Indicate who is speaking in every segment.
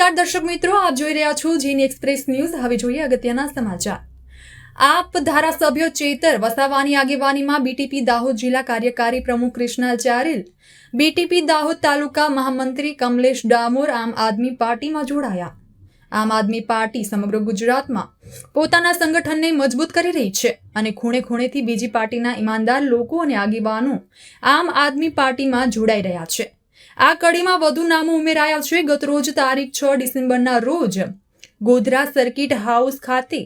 Speaker 1: નમસ્કાર દર્શક મિત્રો, આપ જોઈ રહ્યા છો જીની એક્સપ્રેસ ન્યૂઝ। હવે જોઈએ અગત્યના સમાચાર। આપ ધારાસભ્ય ચેતર વસાવાની આગેવાનીમાં બીટીપી દાહોદ જિલ્લા કાર્યકારી પ્રમુખ કૃષ્ણા ચારેલ, બીટીપી દાહોદ તાલુકા મહામંત્રી કમલેશ ડામોર આમ આદમી પાર્ટીમાં જોડાયા। આમ આદમી પાર્ટી સમગ્ર ગુજરાતમાં પોતાના સંગઠનને મજબૂત કરી રહી છે અને ખૂણે ખૂણેથી બીજી પાર્ટીના ઈમાનદાર લોકો અને આગેવાનો આમ આદમી પાર્ટીમાં જોડાઈ રહ્યા છે। આ કડીમાં વધુ નામો ઉમેરાયા છે। ગતરોજ તારીખ 6 ડિસેમ્બરના રોજ ગોધરા સર્કિટ હાઉસ ખાતે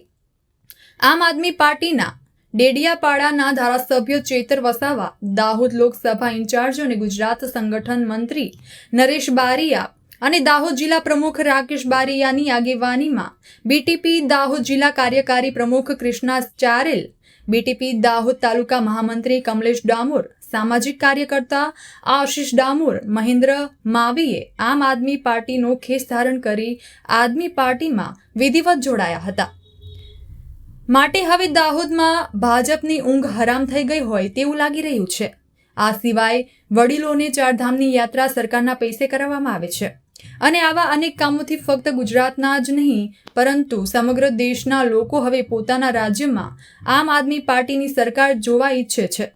Speaker 1: આમ આદમી પાર્ટીના ડેડિયાપાડાના ધારાસભ્ય ચેતર વસાવા, દાહોદ લોકસભા ઇન્ચાર્જ અને ગુજરાત સંગઠન મંત્રી નરેશ બારિયા અને દાહોદ જિલ્લા પ્રમુખ રાકેશ બારિયાની આગેવાનીમાં બીટીપી દાહોદ જિલ્લા કાર્યકારી પ્રમુખ કૃષ્ણા ચારેલ, બીટીપી દાહોદ તાલુકા મહામંત્રી કમલેશ ડામોર, સામાજિક કાર્યકર્તા આશીષ ડામોર, મહેન્દ્ર માવીએ આમ આદમી પાર્ટીનો ખેસ ધારણ કરી આદમી પાર્ટીમાં વિધિવત જોડાયા હતા। માટે હવે દાહોદમાં ભાજપની ઊંઘ હરામ થઈ ગઈ હોય તેવું લાગી રહ્યું છે। આ સિવાય વડીલોને ચારધામની યાત્રા સરકારના પૈસે કરાવવામાં આવે છે અને આવા અનેક કામોથી ફક્ત ગુજરાતના જ નહીં પરંતુ સમગ્ર દેશના લોકો હવે પોતાના રાજ્યમાં આમ આદમી પાર્ટીની સરકાર જોવા ઈચ્છે છે।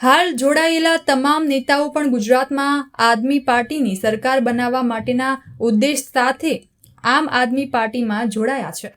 Speaker 1: હાલ જોડાયેલા તમામ નેતાઓ પણ ગુજરાતમાં આદમી પાર્ટીની સરકાર બનાવવા માટેના ઉદ્દેશ સાથે આમ આદમી પાર્ટીમાં જોડાયા છે।